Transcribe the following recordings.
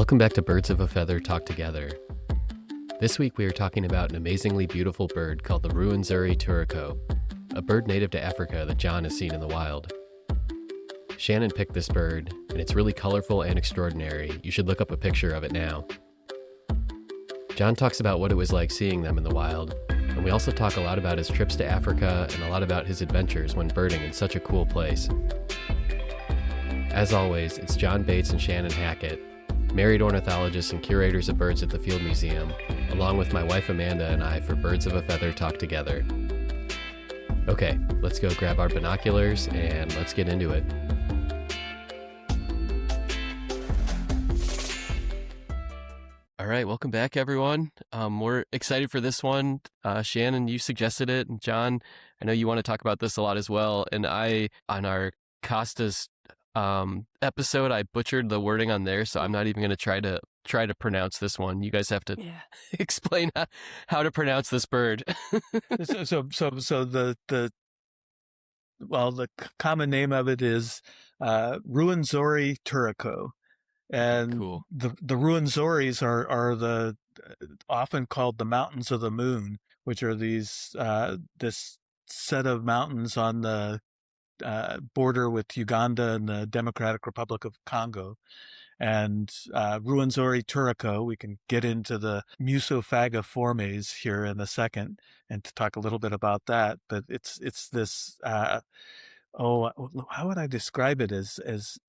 Welcome back to Birds of a Feather Talk Together. This week we are talking about an amazingly beautiful bird called the Rwenzori Turaco, a bird native to Africa that John has seen in the wild. Shannon picked this bird, and it's really colorful and extraordinary. You should look up a picture of it now. John talks about what it was like seeing them in the wild, and we also talk a lot about his trips to Africa and a lot about his adventures when birding in such a cool place. As always, it's John Bates and Shannon Hackett, married ornithologists and curators of birds at the Field Museum, along with my wife Amanda and I for Birds of a Feather Talk Together. Okay, let's go grab our binoculars and let's get into it. All right, welcome back, everyone. We're excited for this one. Shannon, you suggested it, and John, I know you want to talk about this a lot as well. And on our Costas episode, I butchered the wording on there, so I'm not even going to try to pronounce this one. You guys have to explain how to pronounce this bird. So the common name of it is Rwenzori Turaco. And cool. The Rwenzoris are the often called the mountains of the moon, which are this set of mountains on the border with Uganda and the Democratic Republic of Congo. And Rwenzori Turaco, we can get into the Musophagiformes here in a second and to talk a little bit about that. But it's this how would I describe it? As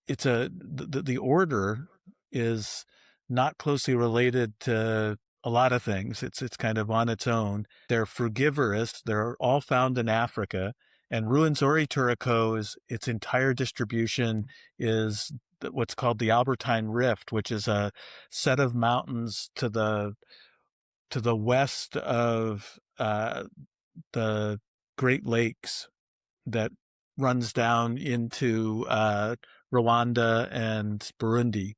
it's the order is not closely related to a lot of things. It's kind of on its own. They're frugivorous. They're all found in Africa. And Rwenzori Turaco its entire distribution is what's called the Albertine Rift, which is a set of mountains to the west of the Great Lakes that runs down into Rwanda and Burundi.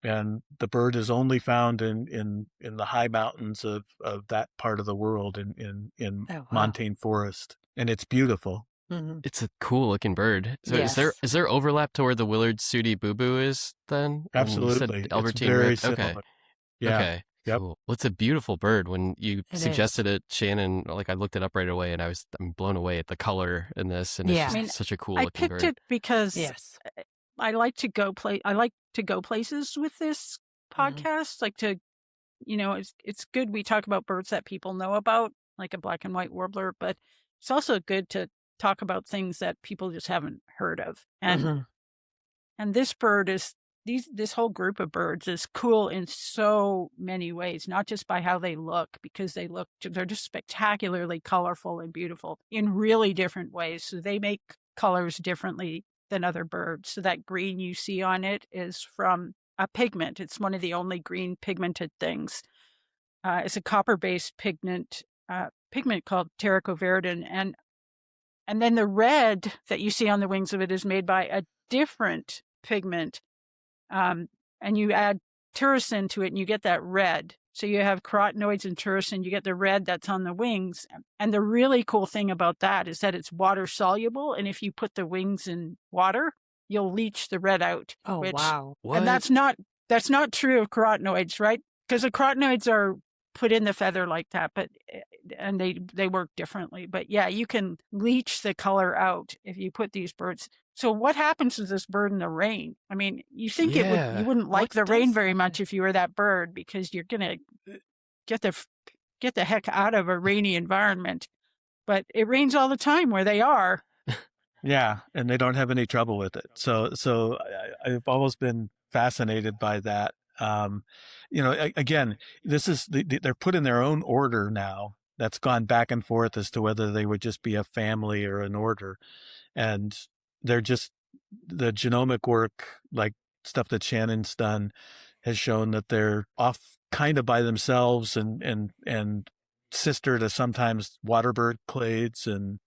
And the bird is only found in the high mountains of that part of the world in montane forest. And it's beautiful. Mm-hmm. It's a cool looking bird. So yes. is there overlap to where the Willard Sooty Boo Boo is then? Absolutely. You said Albertine it's very Rift? similar. Okay. Yeah. Okay. Yep. Cool. Well, it's a beautiful bird. When you suggested is. it, Shannon, I looked it up right away, and I'm blown away at the color in this, and it's just such a cool looking bird. I picked it because I like to go places with this podcast. Mm-hmm. It's good we talk about birds that people know about, like a black and white warbler, but it's also good to talk about things that people just haven't heard of. And and this bird is this whole group of birds is cool in so many ways, not just by how they look, because they're just spectacularly colorful and beautiful in really different ways. So they make colors differently than other birds. So that green you see on it is from a pigment. It's one of the only green pigmented things. It's a copper-based pigment called Terracoveridin. And then the red that you see on the wings of it is made by a different pigment. And you add tyrosine to it and you get that red. So you have carotenoids and tyrosine, you get the red that's on the wings. And the really cool thing about that is that it's water soluble. And if you put the wings in water, you'll leach the red out. Oh, wow. What? And that's not true of carotenoids, right? Because the carotenoids are put in the feather like that, and they work differently. But yeah, you can leach the color out if you put these birds. So what happens to this bird in the rain? I mean, you think you wouldn't like the rain very much if you were that bird, because you're gonna get the heck out of a rainy environment. But it rains all the time where they are. Yeah, and they don't have any trouble with it. So I've always been fascinated by that. Again, this is they're put in their own order now. That's gone back and forth as to whether they would just be a family or an order, and they're just the genomic work, like stuff that Shannon's done, has shown that they're off kind of by themselves and sister to sometimes waterbird clades and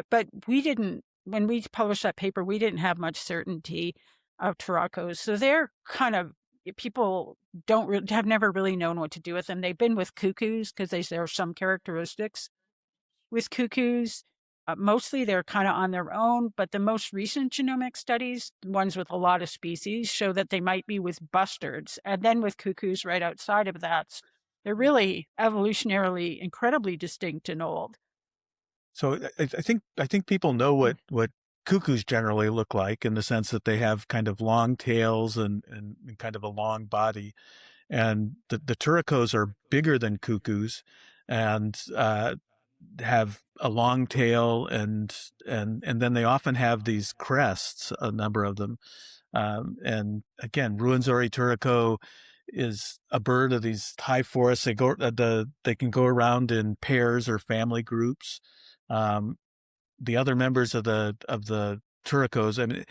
but we didn't, when we published that paper, we didn't have much certainty of Turacos. So they're kind of, people have never really known what to do with them. They've been with cuckoos because there are some characteristics with cuckoos. Mostly they're kind of on their own, but the most recent genomic studies, the ones with a lot of species, show that they might be with bustards. And then with cuckoos right outside of that, they're really evolutionarily incredibly distinct and old. So I think people know what cuckoos generally look like, in the sense that they have kind of long tails and kind of a long body. And the turacos are bigger than cuckoos and have a long tail, and then they often have these crests, a number of them. And again, Rwenzori Turaco is a bird of these high forests. They can go around in pairs or family groups. The other members of the Turacos, I mean,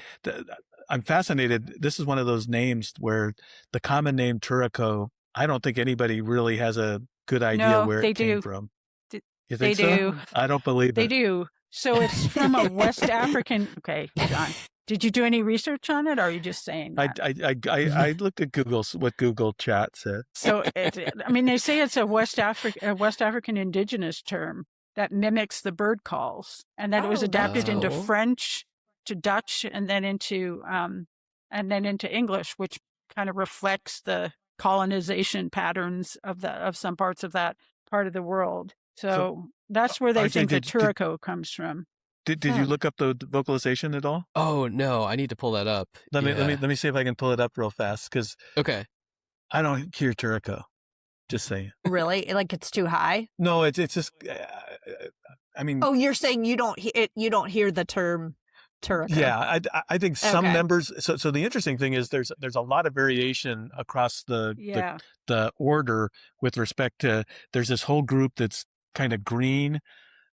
I'm fascinated. This is one of those names where the common name Turaco, I don't think anybody really has a good idea where it came from. You think so? They do. I don't believe it. They do. So it's from a West African. Okay, John, did you do any research on it, or are you just saying that? I looked at what Google Chat said. So they say it's a West African indigenous term that mimics the bird calls, and that it was adapted into French, to Dutch, and then into English, which kind of reflects the colonization patterns of some parts of that part of the world. So that's where they think the Turaco comes from. Did you look up the vocalization at all? Oh no, I need to pull that up. Let me see if I can pull it up real fast, because I don't hear Turaco. Just saying. Really? Like it's too high? No, it's just. I mean. Oh, you're saying you don't hear the term Turaco? Yeah, I think some members. So the interesting thing is there's a lot of variation across the order with respect to. There's this whole group that's kind of green.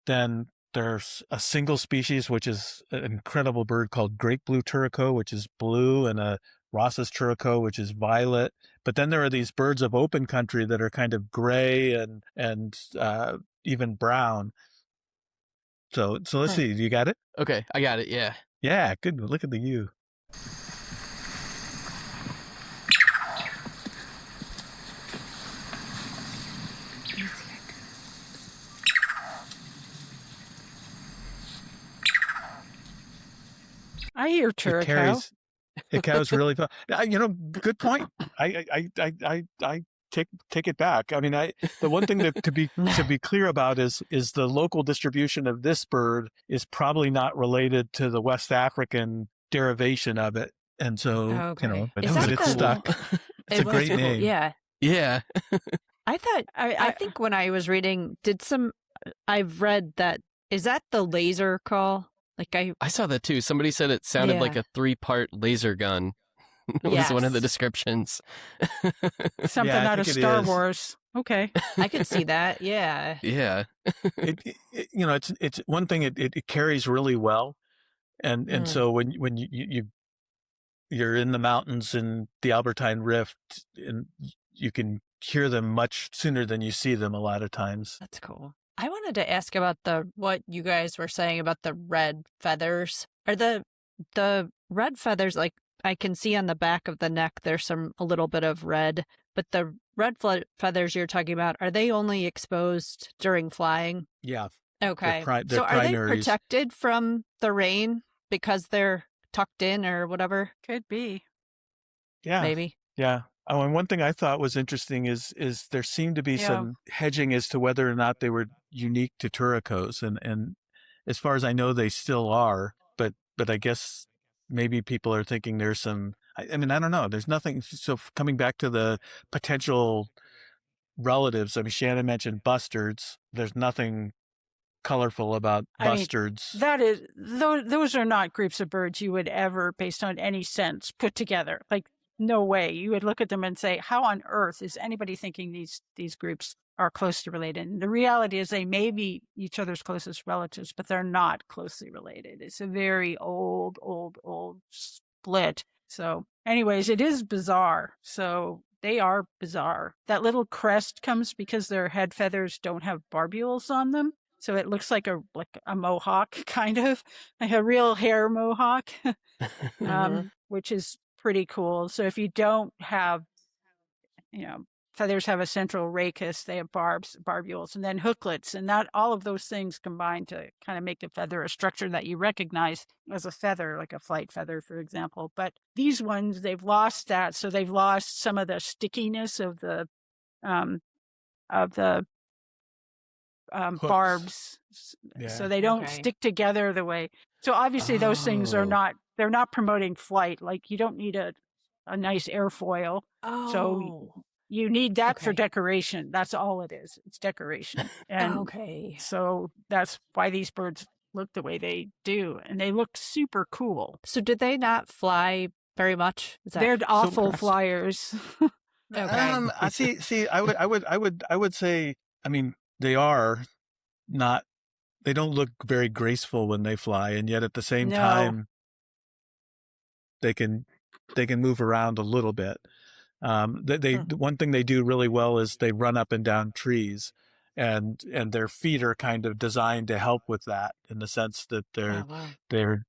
Then there's a single species, which is an incredible bird called great blue Turaco, which is blue, and a Ross's Turaco, which is violet. But then there are these birds of open country that are kind of gray and even brown. So let's see. You got it? Okay, I got it. Yeah. Yeah, good. Look at the U. I hear Turaco. It carries really fast. Good point. I take it back. I mean, the one thing to be clear about is the local distribution of this bird is probably not related to the West African derivation of it, and so but it's stuck. It's a great name. Yeah, yeah. I think when I was reading, I've read that. Is that the laser call? Like I saw that too. Somebody said it sounded like a 3-part laser gun. Was one of the descriptions. Something out of Star Wars. Okay. I could see that. Yeah. Yeah. It's one thing. It carries really well, and so when you're in the mountains in the Albertine Rift, and you can hear them much sooner than you see them a lot of times. That's cool. I wanted to ask about what you guys were saying about the red feathers. Are the red feathers, like I can see on the back of the neck, there's a little bit of red, but the red feathers you're talking about, are they only exposed during flying? Yeah. Okay. They're so are they protected from the rain because they're tucked in or whatever? Could be. Yeah. Maybe. Yeah. Oh, and one thing I thought was interesting is there seemed to be some hedging as to whether or not they were unique to Turacos, and as far as I know, they still are. But I guess maybe people are thinking there's some. I mean, I don't know. There's nothing. So coming back to the potential relatives, I mean, Shannon mentioned bustards. There's nothing colorful about bustards. Those are not groups of birds you would ever, based on any sense, put together. Like, no way. You would look at them and say, how on earth is anybody thinking these groups are closely related? And the reality is they may be each other's closest relatives, but they're not closely related. It's a very old split. So anyways, it is bizarre. So they are bizarre. That little crest comes because their head feathers don't have barbules on them. So it looks like a mohawk, kind of like a real hair mohawk, which is pretty cool. So if you don't have, feathers have a central rachis, they have barbules, and then hooklets, and that all of those things combine to kind of make the feather a structure that you recognize as a feather, like a flight feather, for example. But these ones, they've lost that, so they've lost some of the stickiness of the Hooks. barbs, Yeah. so they don't Okay. stick together the way. So obviously those things are Oh. they're not promoting flight. Like you don't need a nice airfoil. So you need that for Okay. decoration. That's all it is. It's decoration. And Okay. so that's why these birds look the way they do. And they look super cool. So did they not fly very much? Is that They're awful correct? flyers. Okay. I see. I would say. I mean, they are not. They don't look very graceful when they fly, and yet at the same No. time, they can move around a little bit. One thing they do really well is they run up and down trees, and their feet are kind of designed to help with that, in the sense that Oh, wow. they're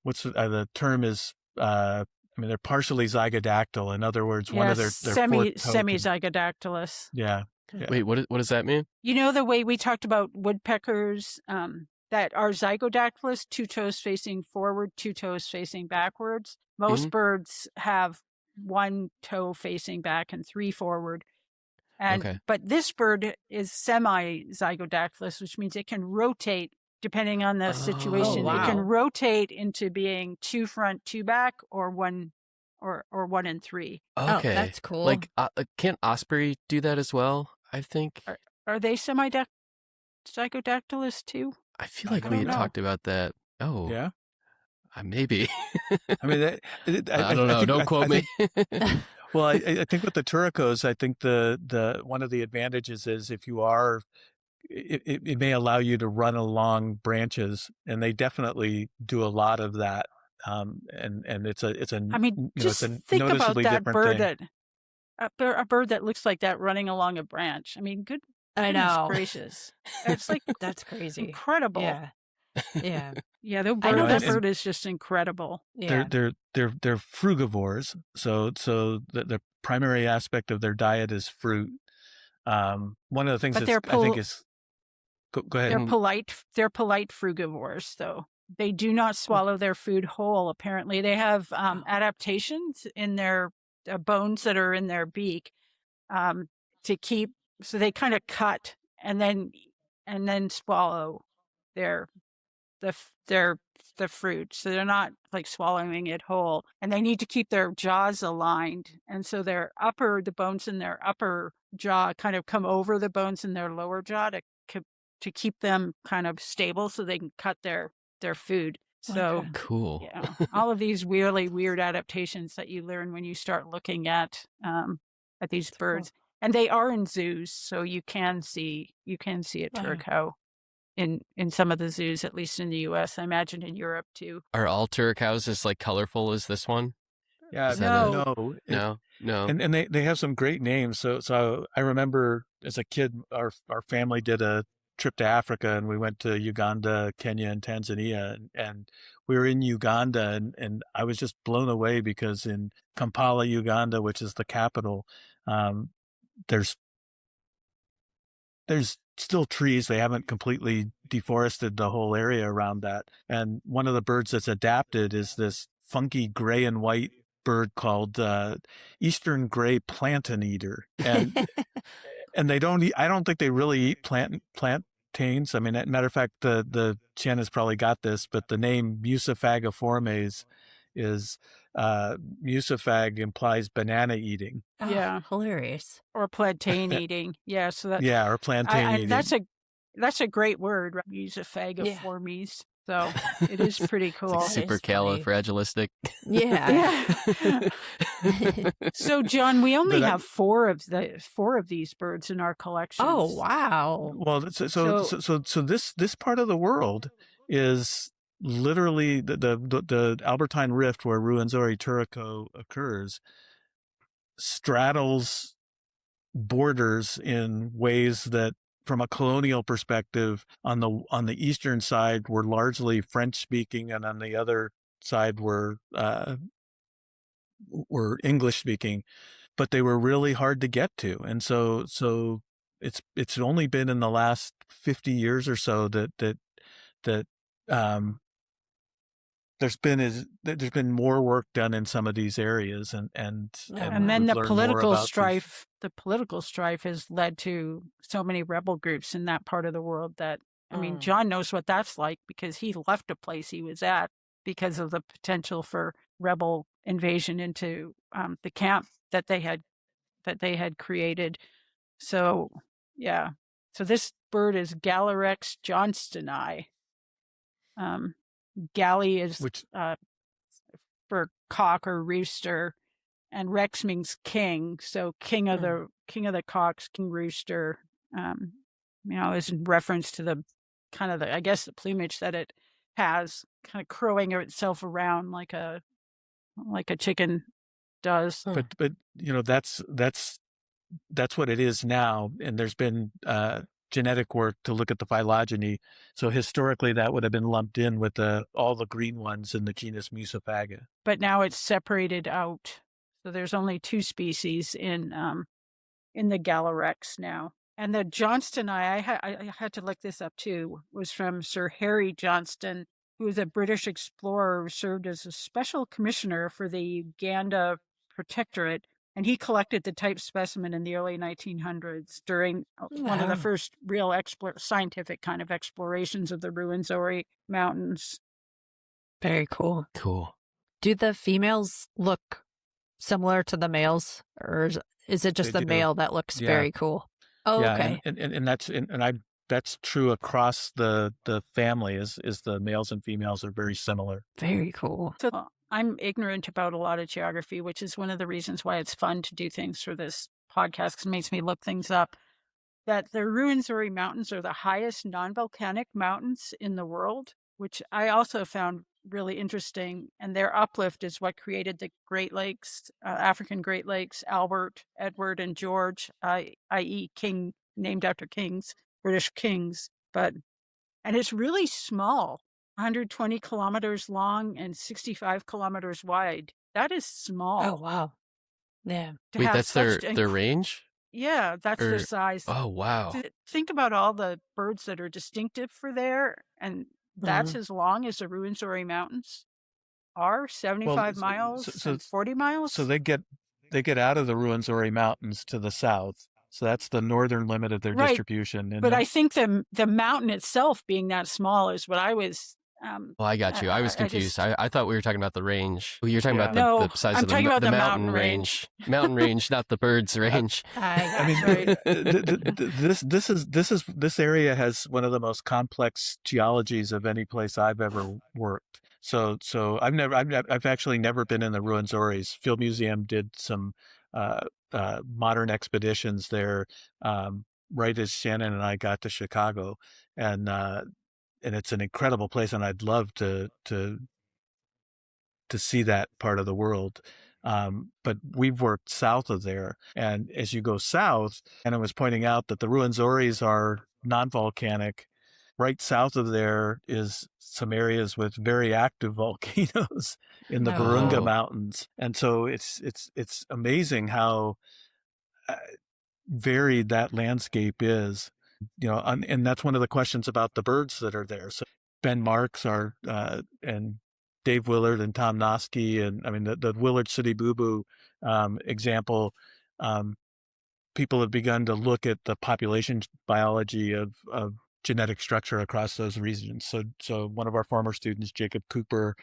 what's the term is. I mean, they're partially zygodactyl. In other words, one of their semi-zygodactylous. Yeah. Wait, what does that mean? You know the way we talked about woodpeckers that are zygodactylous, 2 toes facing forward, 2 toes facing backwards. Most birds have 1 toe facing back and 3 forward. And but this bird is semi-zygodactylous, which means it can rotate depending on the situation. wow. It can rotate into being 2 front, 2 back, or 1 or 1 and 3. Okay. Oh, that's cool. Like, can't osprey do that as well? I think. Are they semi-zygodactylous too? I feel like I we don't had know. talked about that. Oh, Yeah. Maybe. I mean, I don't know. Don't quote me. Well, I think with the Turacos, I think the one of the advantages is if you are, it may allow you to run along branches, and they definitely do a lot of that. And it's a I mean, just it's a think about noticeably that different bird thing. a bird that looks like that running along a branch. I mean, I goodness know. gracious. It's like That's crazy. incredible. Yeah. Yeah. Yeah, the I know that that's- bird is just incredible. Yeah. They're frugivores, so the primary aspect of their diet is fruit. One of the things But that's, they're I think is go ahead. They're polite frugivores, though. They do not swallow their food whole, apparently. They have adaptations in their bones that are in their beak to keep, so they kind of cut and then swallow the fruit. So they're not like swallowing it whole, and they need to keep their jaws aligned. And so the bones in their upper jaw kind of come over the bones in their lower jaw to keep them kind of stable so they can cut their food. So Okay. Cool. yeah, all of these really weird adaptations that you learn when you start looking at these birds. And they are in zoos, so you can see a Wow. Turaco in some of the zoos, at least in the U.S. I imagine in Europe too. Are all Turacos as like colorful as this one? Yeah, Is that no. No. And they have some great names. So I remember as a kid, our family did a trip to Africa, and we went to Uganda, Kenya, and Tanzania, and we were in Uganda, and I was just blown away because in Kampala, Uganda, which is the capital, there's still trees. They haven't completely deforested the whole area around that. And one of the birds that's adapted is this funky gray and white bird called eastern gray plantain eater. And and I don't think they really eat plantains. I mean, as a matter of fact, the Chen has probably got this, but the name Musiphagiformes is musifag implies banana eating. Oh, Yeah. Hilarious. Or plantain eating. Yeah, so that Yeah, or plantain eating. that's a great word, right? Musiphagiformes. So it is pretty cool. It's like That super is funny. califragilistic. Yeah. So John, we only But I- have four of these birds in our collection. Oh, wow. Well, so this part of the world is literally the Albertine Rift, where Rwenzori Turaco occurs, straddles borders in ways that, from a colonial perspective, on the eastern side were largely French speaking, and on the other side were English speaking. but they were really hard to get to. And so it's only been in the last 50 years or so that there's been more work done in some of these areas, and And then we've the learned more political about strife has led to so many rebel groups in that part of the world that, I mean, Mm. John knows what that's like because he left a place he was at because of the potential for rebel invasion into the camp that they had created. So, yeah. So this bird is Galarex johnstoni. Galley is which for cock or rooster, and Rex means king. So king of the cocks, king rooster. Is in reference to the kind of I guess the plumage that it has, kind of crowing itself around like a chicken does. but that's what it is now, and there's been genetic work to look at the phylogeny. So historically, that would have been lumped in with all the green ones in the genus Musophaga. But now it's separated out. So there's only 2 species in the Galarex now. And the Johnstoni, I had to look this up too, was from Sir Harry Johnston, who was a British explorer who served as a special commissioner for the Uganda Protectorate. And he collected the type specimen in the early 1900s during one of the first real scientific kind of explorations of the Rwenzori Mountains. Very cool. Cool. Do the females look similar to the males, or is it just They the do. male that looks Yeah. very cool? Oh, Yeah, okay. and that's true across the family. Is the males and females are very similar. Very cool. So I'm ignorant about a lot of geography, which is one of the reasons why it's fun to do things for this podcast, because it makes me look things up. That the Rwenzori Mountains are the highest non-volcanic mountains in the world, which I also found really interesting. And their uplift is what created the Great Lakes, African Great Lakes, Albert, Edward, and George, i.e. king, named after kings, British kings. And it's really small. 120 kilometers long and 65 kilometers wide. That is small. Oh, wow. Yeah. To Wait, have that's such their range? Yeah, that's Or- their size. Oh, wow. Think about all the birds that are distinctive for there, and that's Mm-hmm. as long as the Rwenzori Mountains are, 75 so- miles so- and 40 miles. So they get out of the Rwenzori Mountains to the south. So that's the northern limit of their Right. distribution. And But then- I think the mountain itself being that small is what I was. Well, I got you. I was I confused. just- I thought we were talking about the range. Well, you're talking about No, the size I'm of talking about the mountain range. Mountain range, not the birds range. I mean, this area has one of the most complex geologies of any place I've ever worked. So I've actually never been in the Rwenzoris. Field Museum did some modern expeditions there right as Shannon and I got to Chicago, and it's an incredible place, and I'd love to see that part of the world. But we've worked south of there, and as you go south, and I was pointing out that the Rwenzoris are non-volcanic. Right south of there is some areas with very active volcanoes in the Oh. Virunga Mountains, and so it's amazing how varied that landscape is. And that's one of the questions about the birds that are there. So Ben Marks and Dave Willard and Tom Noske, and I mean the Willard City Boo Boo example, people have begun to look at the population biology of genetic structure across those regions. So one of our former students, Jacob Cooper,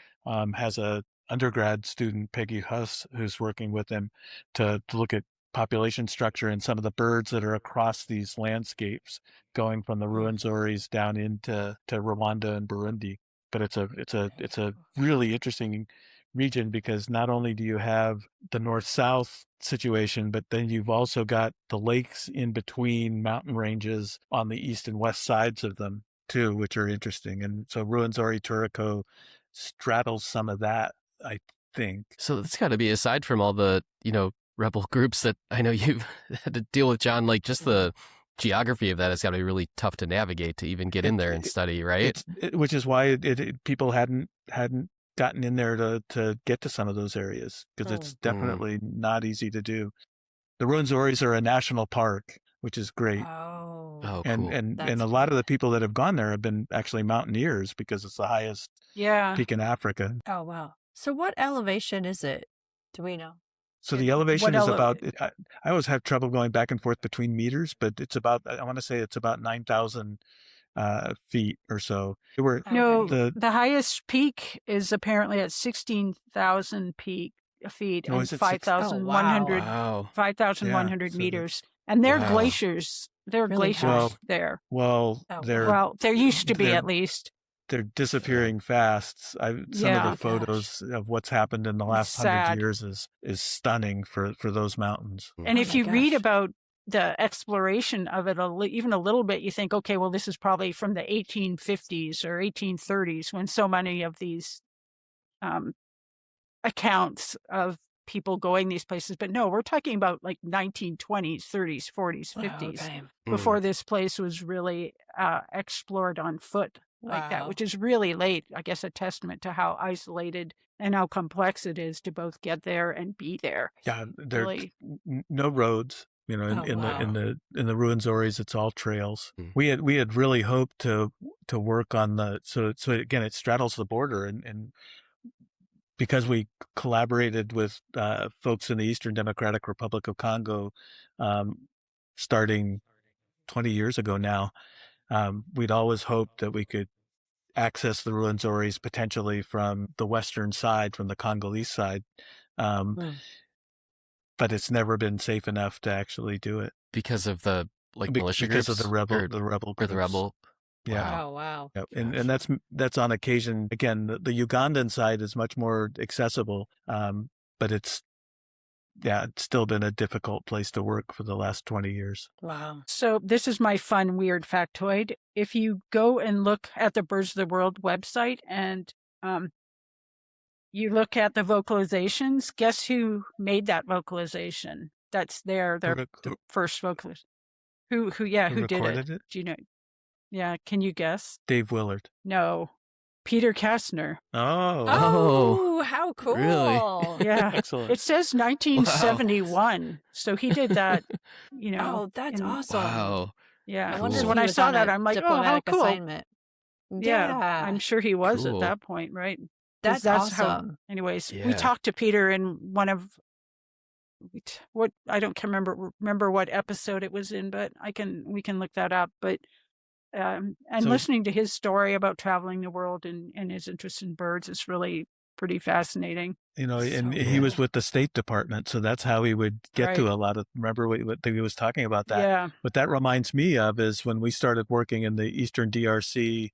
has a undergrad student, Peggy Huss, who's working with him to look at population structure and some of the birds that are across these landscapes, going from the Rwenzoris down into Rwanda and Burundi. But it's a really interesting region, because not only do you have the north-south situation, but then you've also got the lakes in between mountain ranges on the east and west sides of them too, which are interesting. And so Rwenzori Turaco straddles some of that, I think. So that's got to be, aside from all the, rebel groups that I know you've had to deal with, John, like just the geography of that has got to be really tough to navigate to even get in there and study, right? Which is why people hadn't gotten in there to get to some of those areas, because it's definitely not easy to do. The Rwenzoris are a national park, which is great. Oh, Oh, And cool. and That's and a lot of the people that have gone there have been actually mountaineers because it's the highest Yeah. peak in Africa. oh wow. So what elevation is it? Do we know? So the elevation is about, I always have trouble going back and forth between meters, but it's about, I want to say it's about 9,000 feet or so. No, Okay. the highest peak is apparently at 16,000 feet Oh, and is it 5,100 Wow. 5,100 Yeah, so meters. And they're Wow. glaciers. There are Really glaciers high. there. well, Oh, they're Well, there used to be they're at least. they're disappearing fast. Some of Yeah. the Oh, photos of what's happened in the It's last 100 sad. years is stunning for those mountains. And Oh if my you read gosh. about the exploration of it even a little bit, you think, okay, well, this is probably from the 1850s or 1830s when so many of these accounts of people going these places. But no, we're talking about like 1920s, 30s, 40s, Oh, 50s okay. before this place was really explored on foot like that, Wow. which is really late. I guess a testament to how isolated and how complex it is to both get there and be there. Yeah, there are Really. no roads. You know, Oh, in wow. the Rwenzoris, it's all trails. Mm. We had really hoped to work on so again, it straddles the border, and because we collaborated with folks in the Eastern Democratic Republic of Congo, starting 20 years ago now, we'd always hoped that we could access the Rwenzoris potentially from the western side, from the Congolese side. Mm. But it's never been safe enough to actually do it Because of the militia because groups of the rebel or the rebel the groups. rebel. Yeah. Wow. Oh wow. Yep. And that's on occasion. Again, the Ugandan side is much more accessible, but it's still been a difficult place to work for the last 20 years. Wow. So this is my fun, weird factoid. If you go and look at the Birds of the World website and you look at the vocalizations, guess who made that vocalization? That's the first vocalist. Who did recorded it? it? Do you know? Yeah, can you guess? Dave Willard. No. Peter Kastner. Oh, Oh, how cool. Really? Yeah. excellent. It says 1971. So he did that, Oh, that's awesome. Wow. Yeah. I wonder Cool. So if when he I was saw on that, a I'm like, oh, how diplomatic cool. assignment. Yeah, I'm sure he was Cool. at that point, right? 'Cause That's awesome. Anyways, we Yeah. talked to Peter in one of what I don't can remember what episode it was in, but we can look that up. But and So- listening to his story about traveling the world and his interest in birds is really pretty fascinating. and So he was cool. with the State Department, so that's how he would get to Right. a lot of. Remember what he was talking about that. Yeah. What that reminds me of is when we started working in the Eastern DRC,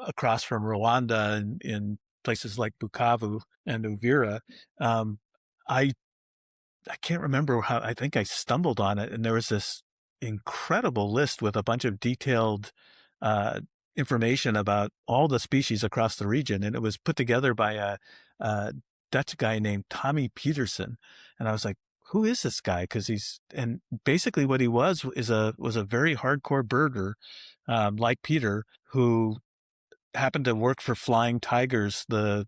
across from Rwanda, in places like Bukavu and Uvira. I can't remember how. I think I stumbled on it, and there was this incredible list with a bunch of detailed information about all the species across the region, and it was put together by a Dutch guy named Tommy Peterson. And I was like, who is this guy? And basically what he was a very hardcore birder, like Peter, who happened to work for Flying Tigers, the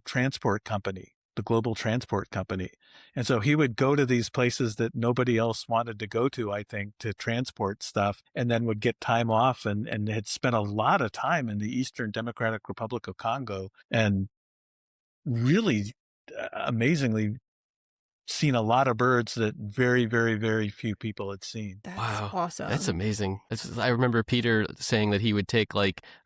transport company, the global transport company. And so he would go to these places that nobody else wanted to go to, I think, to transport stuff, and then would get time off and had spent a lot of time in the Eastern Democratic Republic of Congo, and really amazingly seen a lot of birds that very, very, very few people had seen. That's Wow. awesome. That's amazing. I remember Peter saying that he would take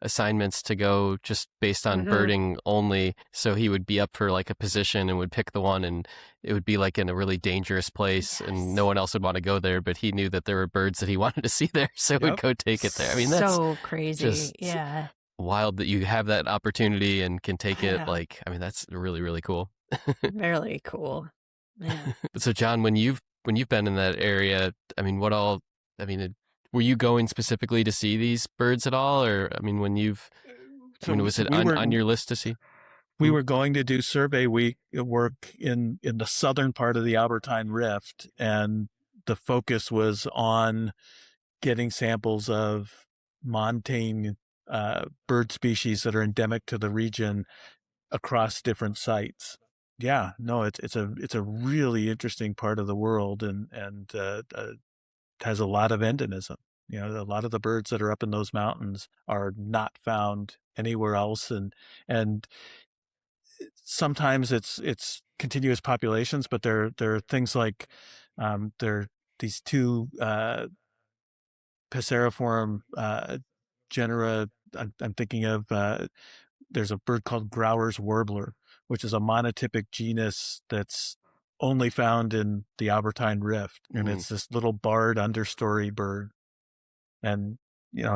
assignments to go just based on Mhm. birding only. So he would be up for a position and would pick the one, and it would be in a really dangerous place, Yes. and no one else would want to go there, but he knew that there were birds that he wanted to see there. So he would Yep. go take it there. I mean, that's so crazy. just- Yeah. wild that you have that opportunity and can take I it. know. I mean, that's really, really cool. Really cool. Yeah. So John, when you've been in that area, I mean, were you going specifically to see these birds at all? Or, I mean, was it on your list to see? We were going to do survey work in the southern part of the Albertine Rift, and the focus was on getting samples of montane bird species that are endemic to the region across different sites. Yeah, no, it's a really interesting part of the world, and has a lot of endemism. You know, a lot of the birds that are up in those mountains are not found anywhere else, and sometimes it's continuous populations, but there are things like there are these two Passeriform genera. I'm thinking of there's a bird called Grauer's warbler, which is a monotypic genus that's only found in the Albertine Rift, and it's this little barred understory bird. And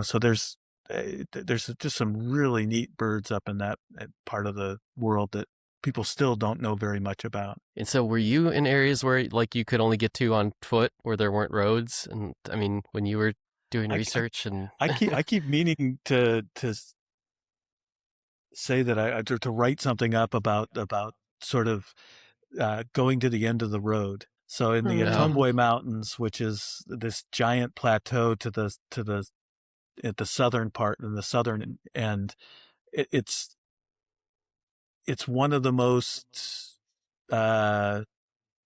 so there's just some really neat birds up in that part of the world that people still don't know very much about. And so were you in areas where like you could only get to on foot, where there weren't roads? And I mean, when you were doing research and I keep meaning to say that I to write something up about sort of going to the end of the road. So in the Itombwe Mountains, which is this giant plateau at the southern part and the southern end, it's one of the most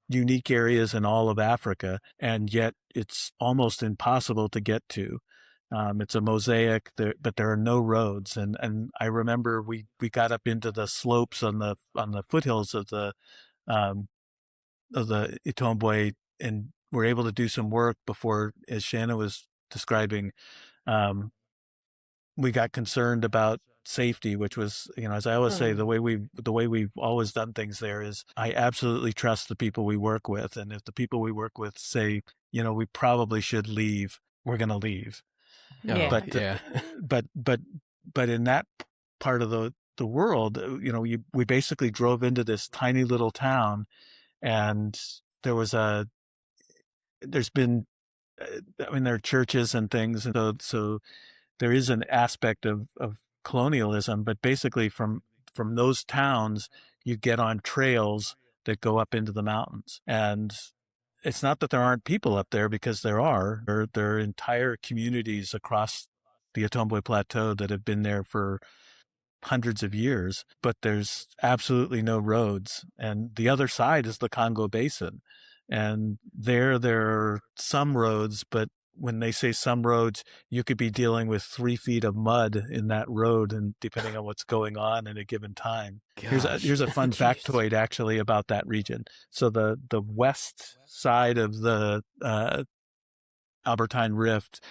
unique areas in all of Africa, and yet it's almost impossible to get to. It's a mosaic, but there are no roads. And I remember we got up into the slopes on the foothills of the Itombwe, and were able to do some work before, as Shannon was describing. We got concerned about safety, which was, as I always say, the way we've always done things there is I absolutely trust the people we work with. And if the people we work with say, we probably should leave, we're going to leave. Yeah. But in that part of the world, we basically drove into this tiny little town, and there are churches and things. And so there is an aspect of colonialism, but basically from those towns, you get on trails that go up into the mountains. And it's not that there aren't people up there, because there are. There are entire communities across the Itombwe Plateau that have been there for hundreds of years, but there's absolutely no roads. And the other side is the Congo Basin. And there are some roads, but when they say some roads, you could be dealing with 3 feet of mud in that road, and depending on what's going on at a given time. Here's a fun factoid actually about that region. So the west side of the Albertine Rift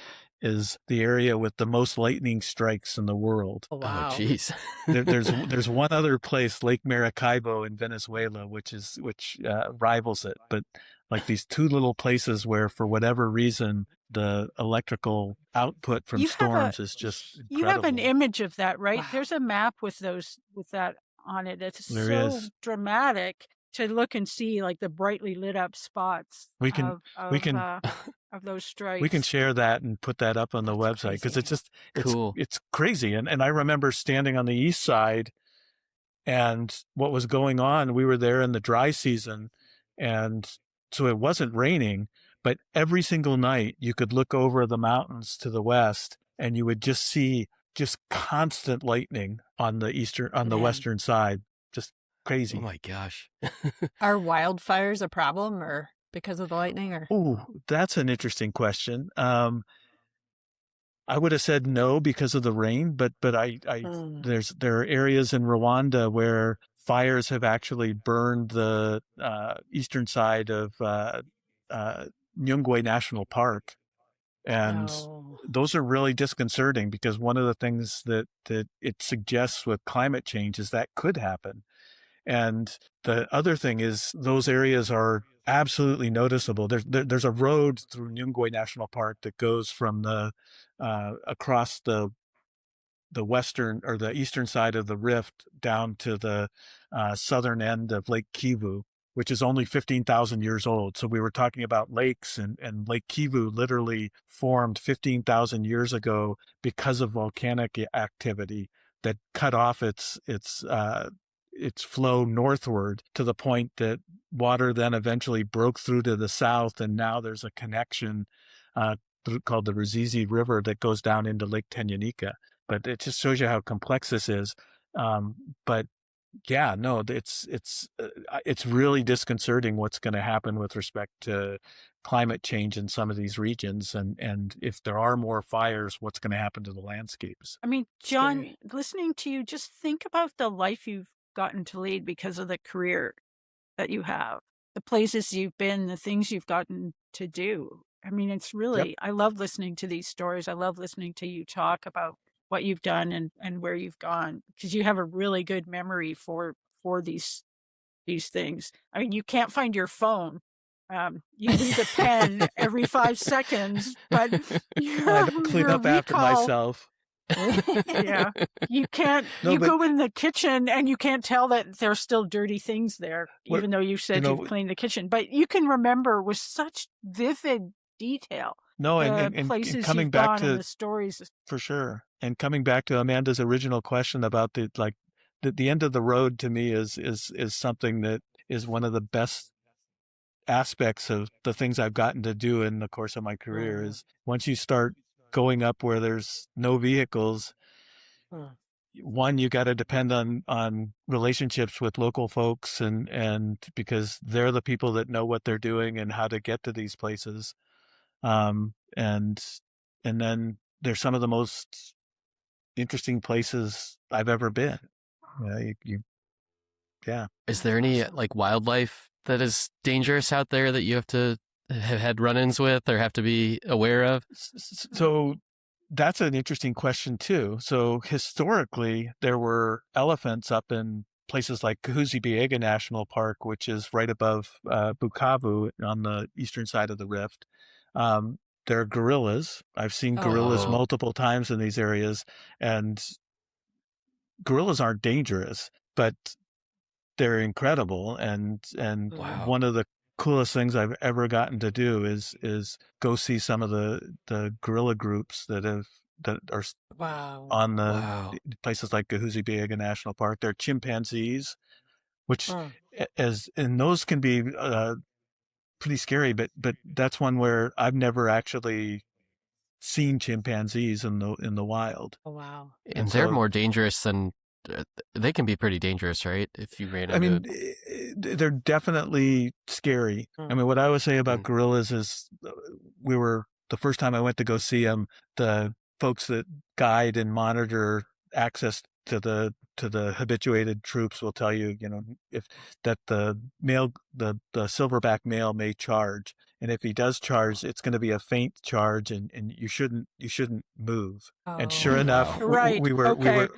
is the area with the most lightning strikes in the world. Oh, wow. Oh, jeez. There's one other place, Lake Maracaibo in Venezuela, which rivals it. But like these two little places where, for whatever reason, the electrical output from storms is just incredible. You have an image of that, right? Wow. There's a map with that on it. It's dramatic to look and see, like the brightly lit up spots. Of those strikes. We can share that and put that up on the website, because it's cool. It's crazy. And I remember standing on the east side, and what was going on, we were there in the dry season, and so it wasn't raining, but every single night you could look over the mountains to the west, and you would just see constant lightning on the western side. Just crazy. Oh my gosh. Are wildfires a problem, or because of the lightning? Or that's an interesting question. I would have said no because of the rain, but there are areas in Rwanda where fires have actually burned the eastern side of Nyungwe National Park, and those are really disconcerting, because one of the things that it suggests with climate change is that could happen. And the other thing is, those areas are absolutely noticeable. There's a road through Nyungwe National Park that goes from across the western or the eastern side of the rift down to the southern end of Lake Kivu, which is only 15,000 years old. So we were talking about lakes, and Lake Kivu literally formed 15,000 years ago because of volcanic activity that cut off its flow northward, to the point that water then eventually broke through to the south, and now there's a connection called the Ruzizi River that goes down into Lake Tanganyika. But it just shows you how complex this is. But Yeah, no, it's really disconcerting what's going to happen with respect to climate change in some of these regions, and if there are more fires, what's going to happen to the landscapes? I mean, John, Scary. listening to you, just think about the life you've gotten to lead because of the career that you have, the places you've been, the things you've gotten to do. I mean, it's really, I love listening to these stories. I love listening to you talk about what you've done and where you've gone, because you have a really good memory for these things. I mean, you can't find your phone. You lose a pen every 5 seconds, but I have to clean your up after recall, myself. yeah, you can't. No, You but go in the kitchen and you can't tell that there's still dirty things there, what even though you you said know, you've cleaned the kitchen. But you can remember with such vivid detail no, the and places coming you've back gone and to the stories. for sure, and coming back to Amanda's original question about the end of the road to me is something that is one of the best aspects of the things I've gotten to do in the course of my career. Is once you start going up where there's no vehicles, one, you got to depend on relationships with local folks, and because they're the people that know what they're doing and how to get to these places. And then there's some of the most interesting places I've ever been. Yeah. Is there any like wildlife that is dangerous out there that you have to have had run-ins with or have to be aware of? So that's an interesting question too. So historically, there were elephants up in places like Kahuzi-Biega National Park, which is right above Bukavu on the eastern side of the rift. There are gorillas. I've seen gorillas Oh, multiple times in these areas, and gorillas aren't dangerous, but they're incredible. And wow. one of the coolest things I've ever gotten to do is go see some of the gorilla groups that are on the Wow. places like Kahuzi-Biega National Park. They're chimpanzees, which and those can be pretty scary, but that's one where I've never actually seen chimpanzees in the wild. And they're more dangerous than they can be pretty dangerous, right? If you ran I into mean, they're definitely scary. I mean, what I would say about gorillas is the first time I went to go see them, the folks that guide and monitor access to the habituated troops will tell you, if that the silverback male may charge, and if he does charge, it's going to be a faint charge, and you shouldn't move. And sure enough, Right. we were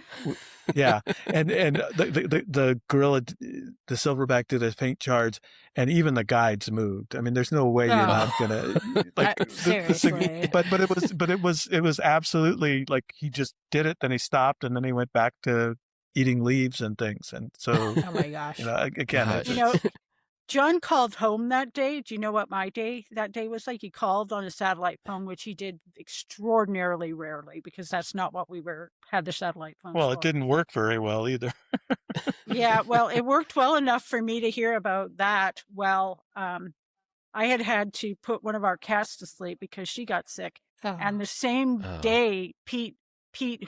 yeah, and the gorilla, the silverback did a faint charge, and even the guides moved. I mean, there's no way you're not gonna like. Seriously. But it was absolutely like he just did it, then he stopped, and then he went back to eating leaves and things, and so Oh my gosh. again, Gosh. John called home that day. Do you know what my day that day was like? He called on a satellite phone, which he did extraordinarily rarely because that's not what we had the satellite phone well, for. it didn't work very well either. Yeah, well, it worked well enough for me to hear about that. Well, I had to put one of our cats to sleep because she got sick. And the same day, Pete,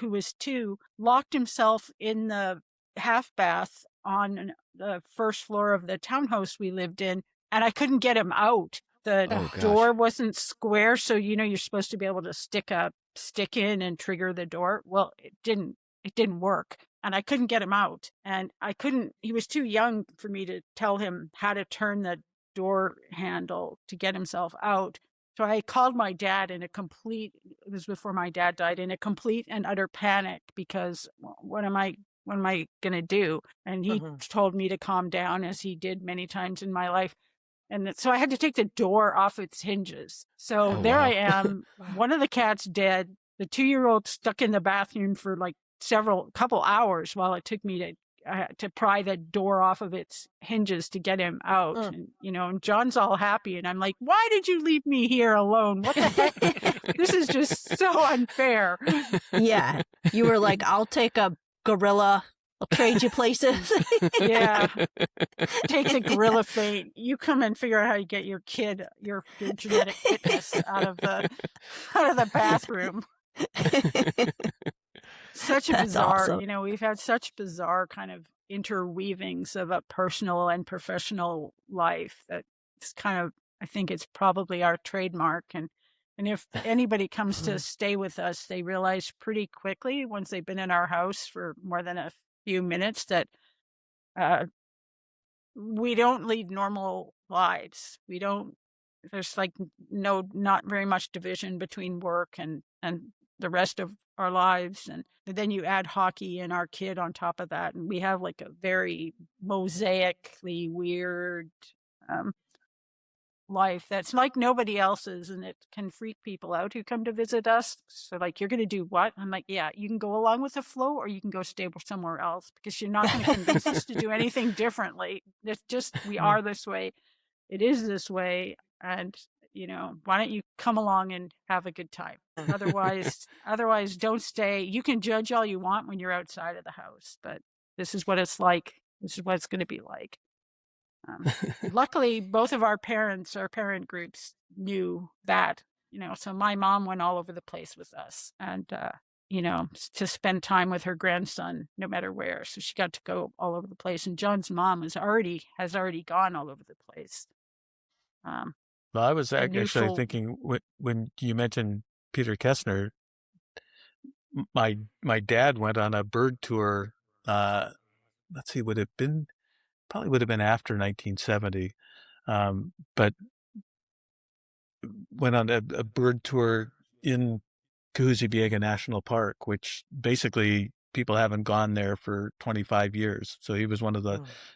who was 2, locked himself in the half bath on the first floor of the townhouse we lived in, and I couldn't get him out. The door wasn't square, so you're supposed to be able to stick a stick in and trigger the door. Well, it didn't work, and I couldn't get him out. And he was too young for me to tell him how to turn the door handle to get himself out. So I called my dad it was before my dad died, in a complete and utter panic because what am I going to do? And he told me to calm down, as he did many times in my life. And so I had to take the door off its hinges. So I am, one of the cats dead, the 2-year-old stuck in the bathroom for like couple hours while it took me to pry the door off of its hinges to get him out. And, and John's all happy. And I'm like, why did you leave me here alone? What the heck? This is just so unfair. Yeah. You were like, I'll take a gorilla. I'll trade you places. Yeah. Take the gorilla faint. You come and figure out how you get your kid, your genetic fitness out of the bathroom. such a That's bizarre, awesome. we've had such bizarre kind of interweavings of a personal and professional life that it's kind of, I think it's probably our trademark. And if anybody comes to stay with us, they realize pretty quickly once they've been in our house for more than a few minutes that we don't lead normal lives. There's like not very much division between work and the rest of our lives. And then you add hockey and our kid on top of that. And we have like a very mosaically weird life that's like nobody else's, and it can freak people out who come to visit us. So like, you're going to do what? I'm like, yeah, you can go along with the flow or you can go stay somewhere else, because you're not going to convince us to do anything differently. It's just, we are this way. It is this way. And why don't you come along and have a good time? Otherwise don't stay. You can judge all you want when you're outside of the house, but this is what it's like. This is what it's going to be like. Luckily, both of our parent groups knew that, so my mom went all over the place with us and, to spend time with her grandson, no matter where. So she got to go all over the place. And John's mom has already gone all over the place. Well, I was actually thinking when you mentioned Peter Kessner, my dad went on a bird tour. Let's see, probably would have been after 1970, but went on a bird tour in Kahuzi-Biega National Park, which basically people haven't gone there for 25 years. So he was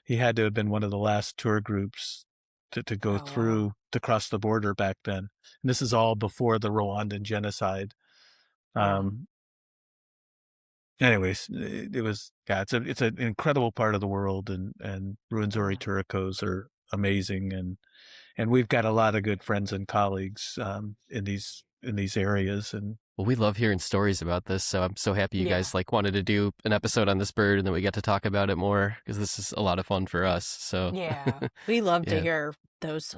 he had to have been one of the last tour groups to go through, to cross the border back then. And this is all before the Rwandan genocide. Anyways, it was, it's an incredible part of the world, and Rwenzori Turacos are amazing, and we've got a lot of good friends and colleagues in these areas. And well, we love hearing stories about this, so I'm so happy you guys wanted to do an episode on this bird, and then we get to talk about it more, because this is a lot of fun for us. So we love to hear those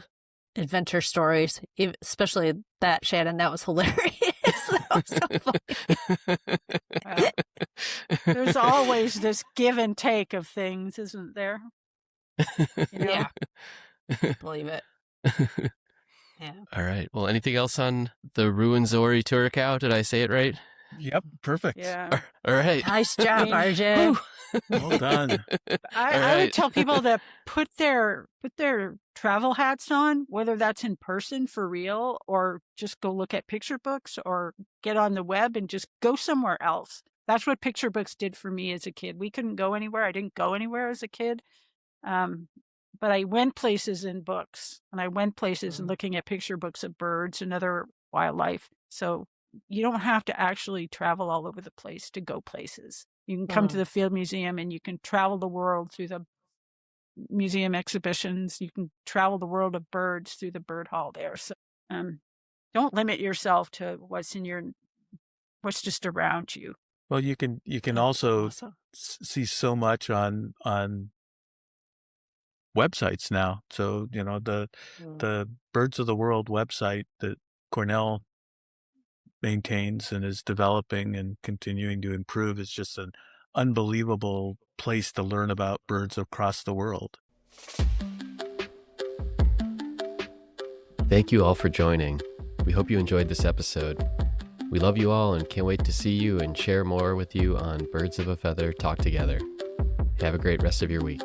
adventure stories, especially that, Shannon. That was hilarious. That was so funny. There's always this give and take of things, isn't there? Yeah. Believe it. Yeah. All right. Well, anything else on the Rwenzori Turacos? Did I say it right? Yep. Perfect. Yeah. All right. Nice job, RJ. Well done. I would tell people to put their travel hats on, whether that's in person for real, or just go look at picture books, or get on the web and just go somewhere else. That's what picture books did for me as a kid. We couldn't go anywhere. I didn't go anywhere as a kid. But I went places in books, and I went places in looking at picture books of birds and other wildlife. So you don't have to actually travel all over the place to go places. You can come to the Field Museum, and you can travel the world through the museum exhibitions. You can travel the world of birds through the bird hall there. So don't limit yourself to what's just around you. Well, you can also see so much on websites now. So, the Birds of the World website that Cornell maintains and is developing and continuing to improve is just an unbelievable place to learn about birds across the world. Thank you all for joining. We hope you enjoyed this episode. We love you all and can't wait to see you and share more with you on Birds of a Feather Talk Together. Have a great rest of your week.